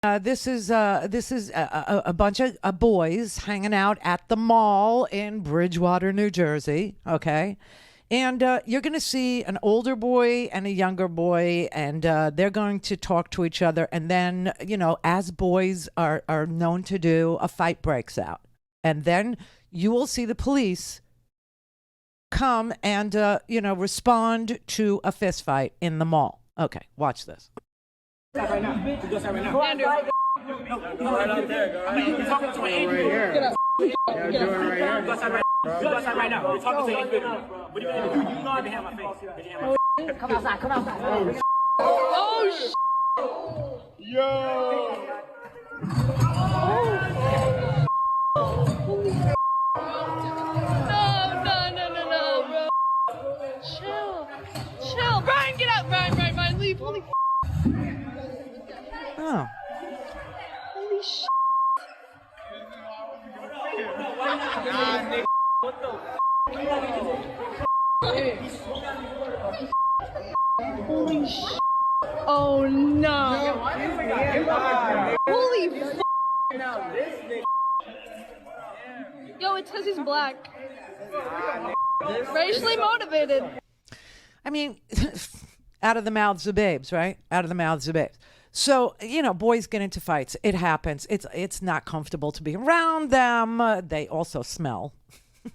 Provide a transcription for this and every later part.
This is a bunch of boys hanging out at the mall in Bridgewater, New Jersey. Okay, and you're going to see an older boy and a younger boy, and they're going to talk to each other. And then, as boys are known to do, a fight breaks out, and then you will see the police come and respond to a fist fight in the mall. Okay, watch this. Right now. Go outside right now. Andrew. No, right out there. Go right talking to an Andrew. Right here. Get up. Get up. Right here. Go outside right now. Go outside right now. You're talking to an Andrew. What are you going to do? You know I can have my face. Come outside. Come outside. Oh, shit. Yo. No, bro. Chill. Brian, get up. Brian, leave. Holy Oh. Holy shit. What the Holy shit. Oh no. Holy f. Yo, it says he's black. Racially motivated. I mean, out of the mouths of babes, right? Out of the mouths of babes. So, boys get into fights. It happens. It's not comfortable to be around them. They also smell. You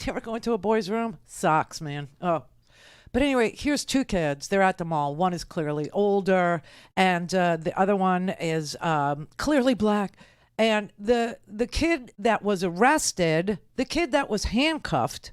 ever go into a boy's room? Sucks, man. Oh. But anyway, here's two kids. They're at the mall. One is clearly older, and the other one is clearly black. And the kid that was arrested, the kid that was handcuffed,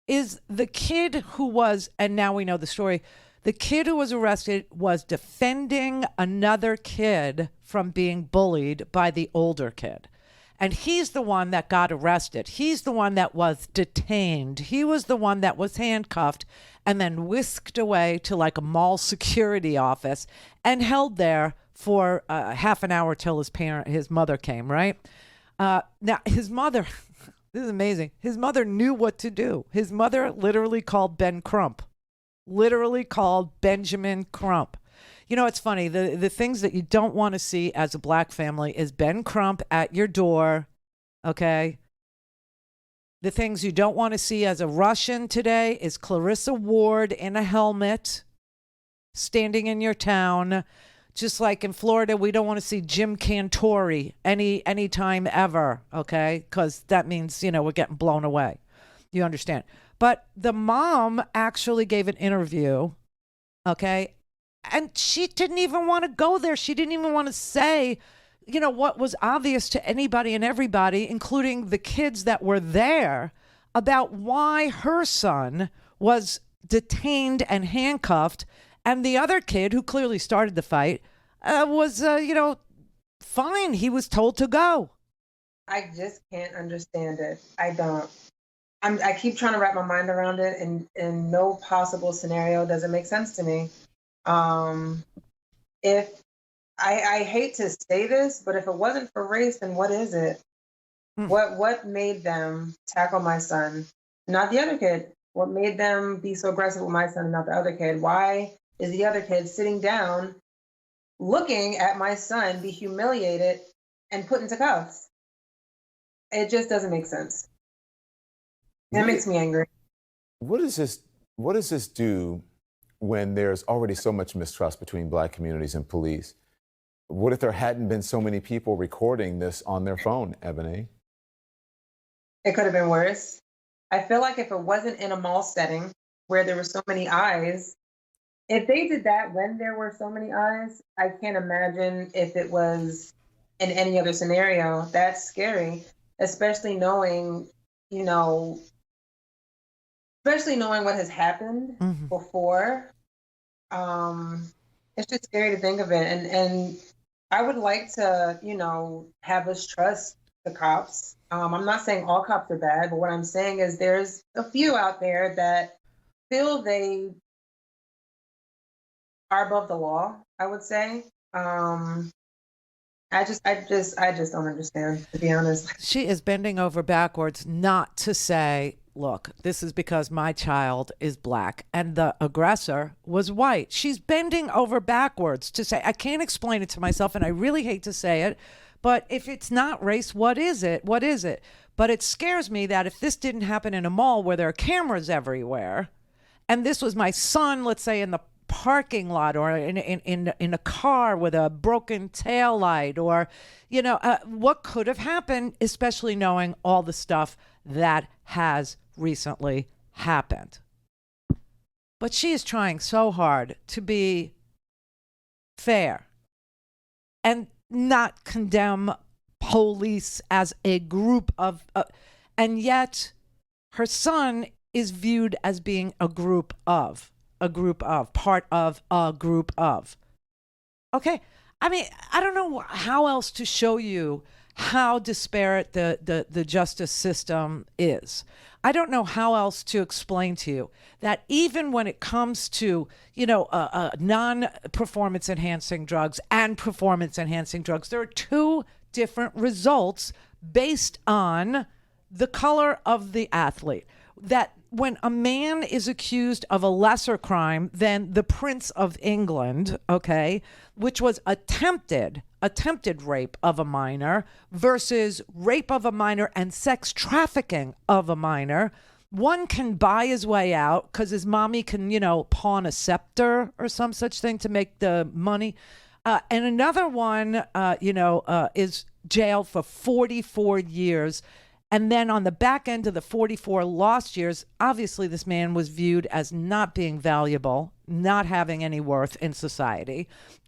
is the kid who was, and now we know the story, the kid who was arrested was defending another kid from being bullied by the older kid. And he's the one that got arrested. He's the one that was detained. He was the one that was handcuffed and then whisked away to like a mall security office and held there for half an hour till his mother came, right? Now, his mother, this is amazing. His mother knew what to do. His mother literally called Ben Crump. Literally called Benjamin Crump. It's funny. The things that you don't want to see as a black family is Ben Crump at your door. Okay. The things you don't want to see as a Russian today is Clarissa Ward in a helmet standing in your town. Just like in Florida, we don't want to see Jim Cantori any time ever. Okay. Because that means, we're getting blown away. You understand? But the mom actually gave an interview, okay? And she didn't even want to go there. She didn't even want to say, what was obvious to anybody and everybody, including the kids that were there, about why her son was detained and handcuffed. And the other kid, who clearly started the fight, was, fine. He was told to go. I just can't understand it. I don't. I keep trying to wrap my mind around it, and in no possible scenario does it make sense to me. If I hate to say this, but if it wasn't for race, then what is it? What made them tackle my son, not the other kid? What made them be so aggressive with my son and not the other kid? Why is the other kid sitting down, looking at my son be humiliated and put into cuffs? It just doesn't make sense. That makes me angry. What does this do when there's already so much mistrust between black communities and police? What if there hadn't been so many people recording this on their phone, Ebony? It could have been worse. I feel like if it wasn't in a mall setting where there were so many eyes, if they did that when there were so many eyes, I can't imagine if it was in any other scenario. That's scary, especially knowing what has happened before. It's just scary to think of it. And I would like to, have us trust the cops. I'm not saying all cops are bad, but what I'm saying is there's a few out there that feel they are above the law, I would say. I just don't understand, to be honest. She is bending over backwards not to say look, this is because my child is black and the aggressor was white. She's bending over backwards to say, I can't explain it to myself, and I really hate to say it, but if it's not race, what is it? What is it? But it scares me that if this didn't happen in a mall where there are cameras everywhere, and this was my son, let's say in the parking lot or in a car with a broken tail light, or, what could have happened, especially knowing all the stuff that has recently happened. But she is trying so hard to be fair and not condemn police as a group of, and yet her son is viewed as being part of a group of. Okay. I mean, I don't know how else to show you how disparate the justice system is. I don't know how else to explain to you that even when it comes to, non-performance enhancing drugs and performance enhancing drugs, there are two different results based on the color of the athlete. That when a man is accused of a lesser crime than the Prince of England, okay, which was attempted rape of a minor versus rape of a minor and sex trafficking of a minor, one can buy his way out because his mommy can, pawn a scepter or some such thing to make the money. And another one, is jailed for 44 years. And then on the back end of the 44 lost years, obviously this man was viewed as not being valuable, not having any worth in society,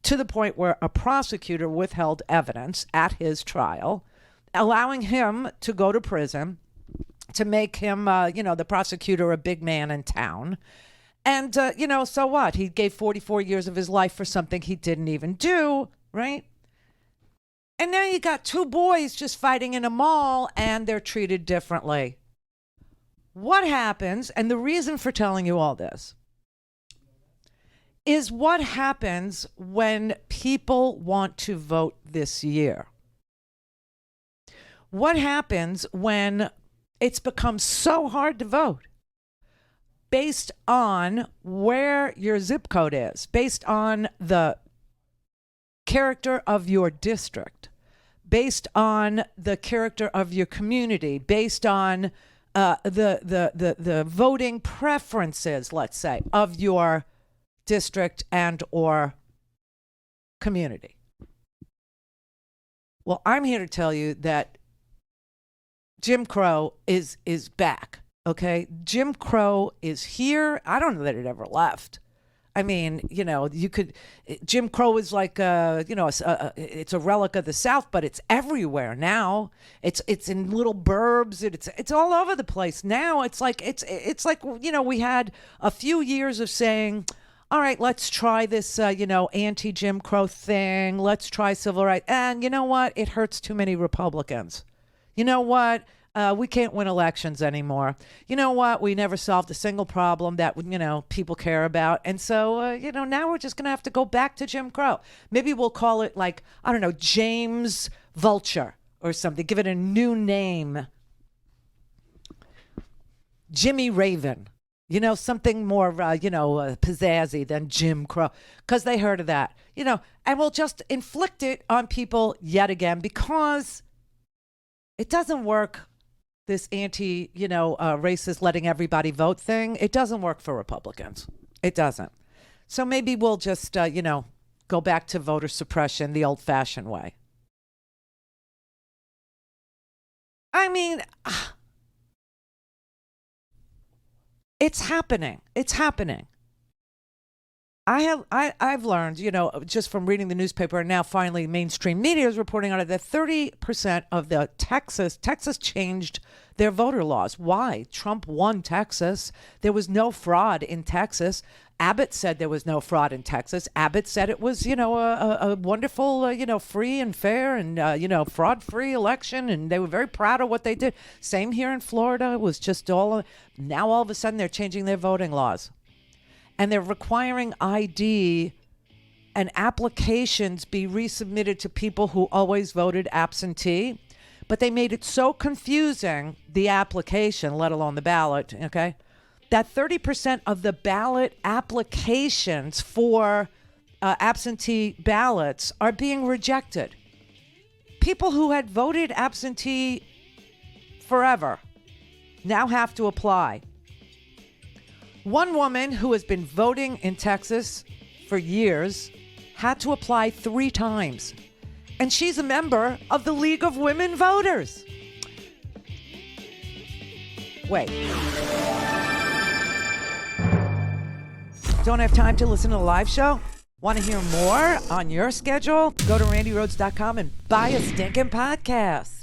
to the point where a prosecutor withheld evidence at his trial, allowing him to go to prison to make him, the prosecutor a big man in town. And, so what? He gave 44 years of his life for something he didn't even do, right? And now you got two boys just fighting in a mall and they're treated differently. What happens, and the reason for telling you all this, is what happens when people want to vote this year. What happens when it's become so hard to vote based on where your zip code is, based on the character of your district, based on the character of your community, based on the voting preferences, let's say, of your district and or community. Well, I'm here to tell you that Jim Crow is back. Okay, Jim Crow is here. I don't know that it ever left. I mean, Jim Crow is like, it's a relic of the South, but it's everywhere now. It's in little burbs. It's all over the place now. It's like we had a few years of saying, all right, let's try this, anti-Jim Crow thing. Let's try civil rights. And you know what? It hurts too many Republicans. You know what? We can't win elections anymore. You know what? We never solved a single problem that, people care about. And so, now we're just going to have to go back to Jim Crow. Maybe we'll call it James Vulture or something. Give it a new name. Jimmy Raven. Something more, pizzazzy than Jim Crow. Because they heard of that. And we'll just inflict it on people yet again because it doesn't work. This racist letting everybody vote thing, it doesn't work for Republicans. It doesn't. So maybe we'll just, go back to voter suppression the old-fashioned way. I mean, it's happening. It's happening. I've learned, just from reading the newspaper and now finally mainstream media is reporting on it, that 30% of the Texas changed their voter laws. Why? Trump won Texas. There was no fraud in Texas. Abbott said there was no fraud in Texas. Abbott said it was, a wonderful, free and fair and, fraud-free election. And they were very proud of what they did. Same here in Florida. It was just now all of a sudden they're changing their voting laws. And they're requiring ID and applications be resubmitted to people who always voted absentee. but they made it so confusing, the application, let alone the ballot, okay, that 30% of the ballot applications for absentee ballots are being rejected. People who had voted absentee forever now have to apply. One woman who has been voting in Texas for years had to apply 3 times. And she's a member of the League of Women Voters. Wait. Don't have time to listen to the live show? Want to hear more on your schedule? Go to randyrhodes.com and buy a stinking podcast.